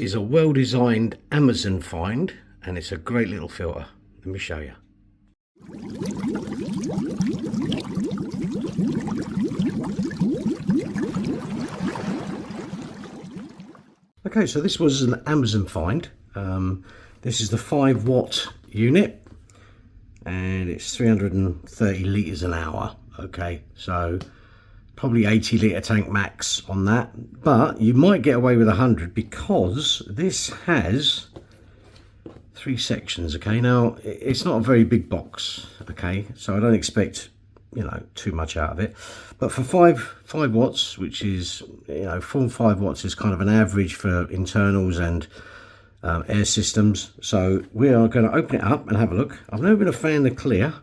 is a well-designed Amazon find, and it's a great little filter. Let me show you. Okay, so this was an Amazon find. This is the 5-watt unit, and it's 330 litres an hour. Okay, so probably 80 litre tank max on that, but you might get away with 100 because this has 3 sections. Okay, now it's not a very big box, okay, so I don't expect, you know, too much out of it, but for 5 watts, which is, you know, full 5 watts is kind of an average for internals and air systems. So we are going to open it up and have a look. I've never been a fan of clear,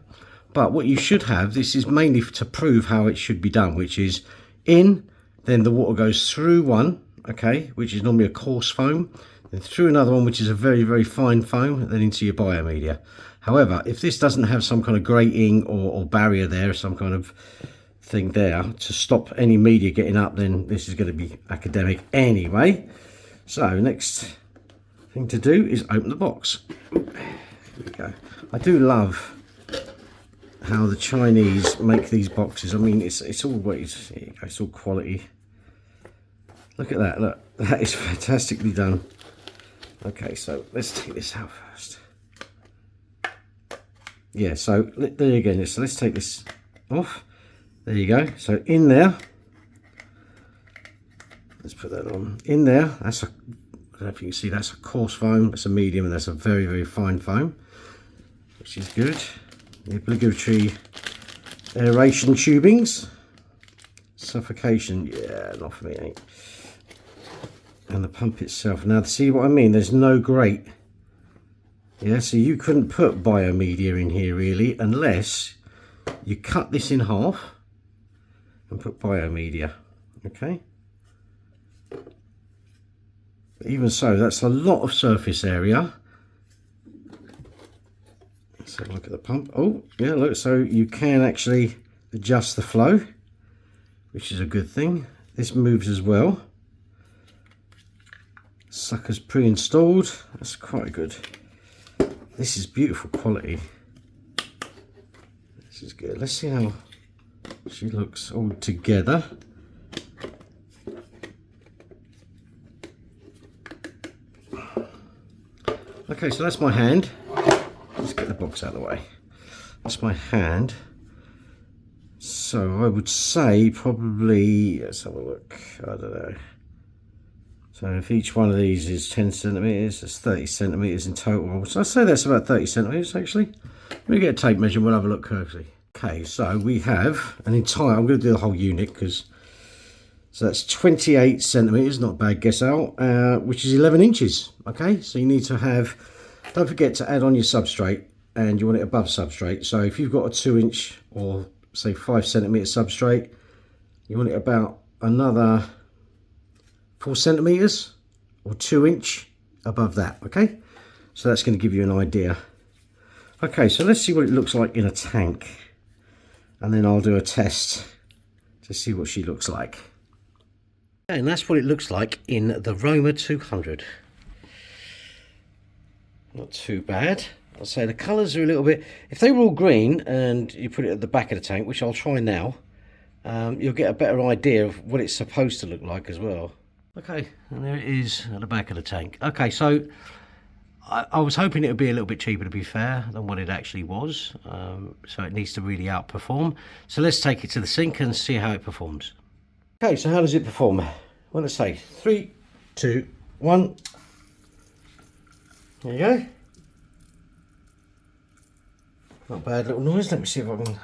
but what you should have, this is mainly to prove how it should be done, which is in, then the water goes through one, okay, which is normally a coarse foam, then through another one, which is a very, very fine foam, then into your biomedia. However, if this doesn't have some kind of grating or barrier there, some kind of thing there to stop any media getting up, then this is going to be academic anyway. So next thing to do is open the box. Here we go. I do love how the Chinese make these boxes. I mean, it's always, here you go, it's all quality. Look at that, look, that is fantastically done. Okay, so let's take this out first. Yeah, so there you go. So let's take this off. There you go. So in there, let's put that on. In there, that's a, I don't know if you can see, that's a coarse foam, that's a medium, and that's a very, very fine foam, which is good. The obligatory aeration tubings. Suffocation, yeah, not for me, ain't. And the pump itself. Now, see what I mean? There's no grate. Yeah, so you couldn't put biomedia in here really, unless you cut this in half and put biomedia. Okay. But even so, that's a lot of surface area. Let's have a look at the pump. Oh, yeah, look, so you can actually adjust the flow, which is a good thing. This moves as well. Sucker's pre-installed. That's quite good. This is beautiful quality. This is good. Let's see how she looks all together. Okay, so that's my hand. Let's get the box out of the way. That's my hand. So I would say probably, let's have a look, I don't know. So if each one of these is 10 centimetres, that's 30 centimetres in total. So I'd say that's about 30 centimetres actually. Let me get a tape measure and we'll have a look closely. Okay, so we have an entire, I'm going to do the whole unit because, so that's 28 centimetres, not a bad guess out, which is 11 inches. Okay, so you need to have, don't forget to add on your substrate, and you want it above substrate. So if you've got a 2-inch or say 5 centimetre substrate, you want it about another 4 centimeters or 2-inch above that. Okay, so that's going to give you an idea. Okay, so let's see what it looks like in a tank, and then I'll do a test to see what she looks like. Okay, and that's what it looks like in the Roma 200. Not too bad. I'll say the colours are a little bit, if they were all green and you put it at the back of the tank, which I'll try now, you'll get a better idea of what it's supposed to look like as well. Okay, and there it is at the back of the tank. Okay, so I was hoping it would be a little bit cheaper, to be fair, than what it actually was. So it needs to really outperform. So let's take it to the sink and see how it performs. Okay, so how does it perform? Well, let's say 3, 2, 1. There you go. Not a bad little noise. Let me see if I can.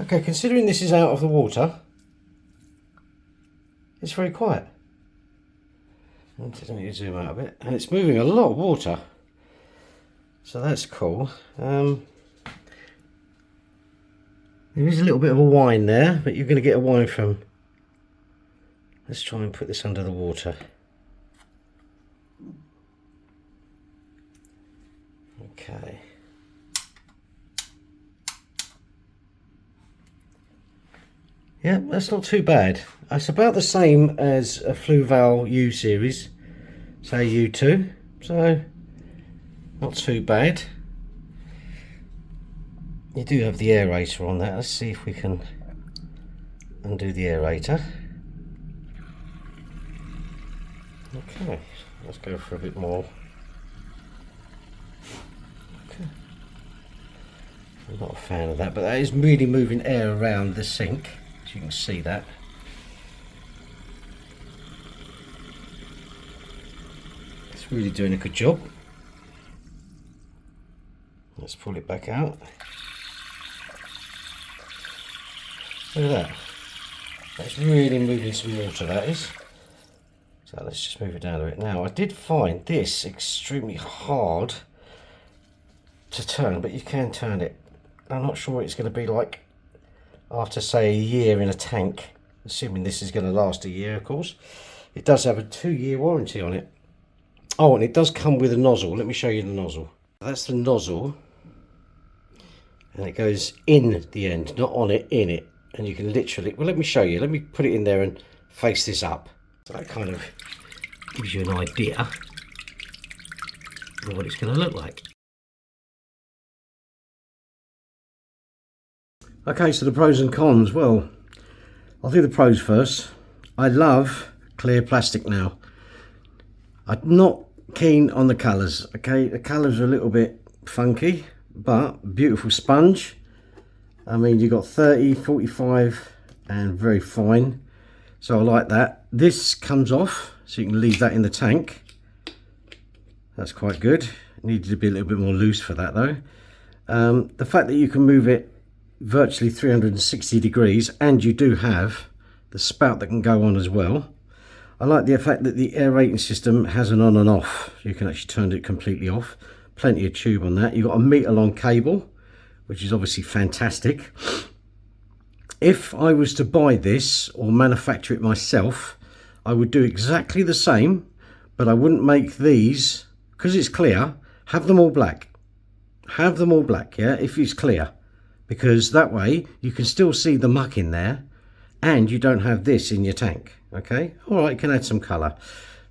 Okay, considering this is out of the water, it's very quiet. I just need to zoom out a bit, and it's moving a lot of water, so that's cool. There is a little bit of a whine there, but you're going to get a whine from. Let's try and put this under the water. Okay. Yeah, that's not too bad. It's about the same as a Fluval U series, say U2, so not too bad. You do have the aerator on that. Let's see if we can undo the aerator. Okay, let's go for a bit more. Okay. I'm not a fan of that, but that is really moving air around the sink, as you can see that. It's really doing a good job. Let's pull it back out. Look at that. That's really moving some water, that is. So let's just move it down a bit. Now, I did find this extremely hard to turn, but you can turn it. I'm not sure what it's going to be like after, say, a year in a tank, assuming this is going to last a year, of course. It does have a 2-year warranty on it. Oh, and it does come with a nozzle. Let me show you the nozzle. That's the nozzle, and it goes in the end, not on it, in it. And you can literally, well, let me show you. Let me put it in there and face this up. So that kind of gives you an idea of what it's going to look like. Okay, so the pros and cons. Well, I'll do the pros first. I love clear plastic now. I'm not keen on the colours. Okay, the colours are a little bit funky, but beautiful sponge. I mean, you've got 30, 45 and very fine. So I like that. This comes off, so you can leave that in the tank. That's quite good. It needed to be a little bit more loose for that though. The fact that you can move it virtually 360 degrees, and you do have the spout that can go on as well. I like the fact that the aerating system has an on and off. You can actually turn it completely off. Plenty of tube on that. You've got a metre long cable, which is obviously fantastic. If I was to buy this or manufacture it myself, I would do exactly the same, but I wouldn't make these, because it's clear, have them all black. Have them all black, yeah, if it's clear. Because that way you can still see the muck in there and you don't have this in your tank, okay? All right, you can add some colour.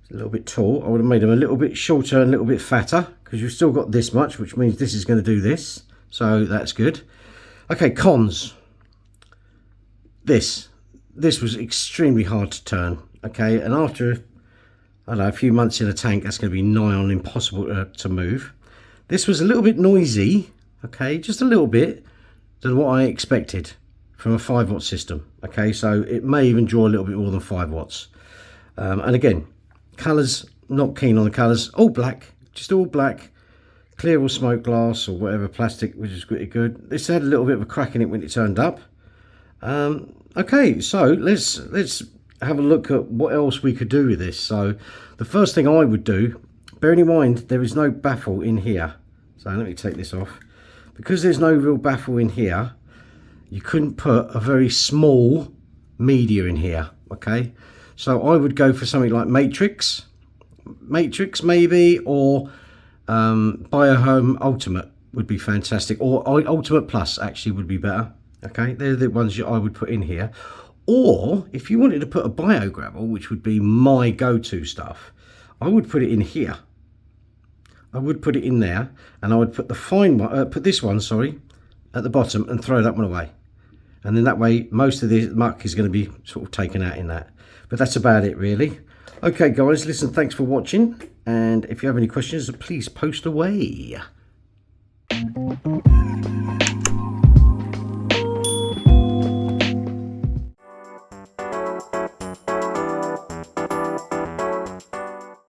A little bit tall. I would have made them a little bit shorter and a little bit fatter, because you've still got this much, which means this is going to do this. So that's good. Okay, cons. This was extremely hard to turn, okay, and after, I don't know, a few months in a tank, that's going to be nigh on impossible to move. This was a little bit noisy, okay, just a little bit than what I expected from a 5-watt system, okay, so it may even draw a little bit more than 5 watts. And again, colours, not keen on the colours, all black, just all black. Clear or smoke glass or whatever plastic, which is pretty good. This had a little bit of a crack in it when it turned up. Okay, so let's have a look at what else we could do with this. So the first thing I would do, bearing in mind there is no baffle in here. So let me take this off. Because there's no real baffle in here, you couldn't put a very small media in here, okay? So I would go for something like Matrix maybe, or Biohome Ultimate would be fantastic, or Ultimate Plus actually would be better. Okay, they're the ones I would put in here. Or if you wanted to put a biogravel, which would be my go-to stuff, I would put it in here. I would put it in there, and I would put the fine one, put this one, sorry, at the bottom, and throw that one away. And then that way, most of the muck is going to be sort of taken out in that. But that's about it, really. Okay, guys, listen, thanks for watching. And if you have any questions, please post away.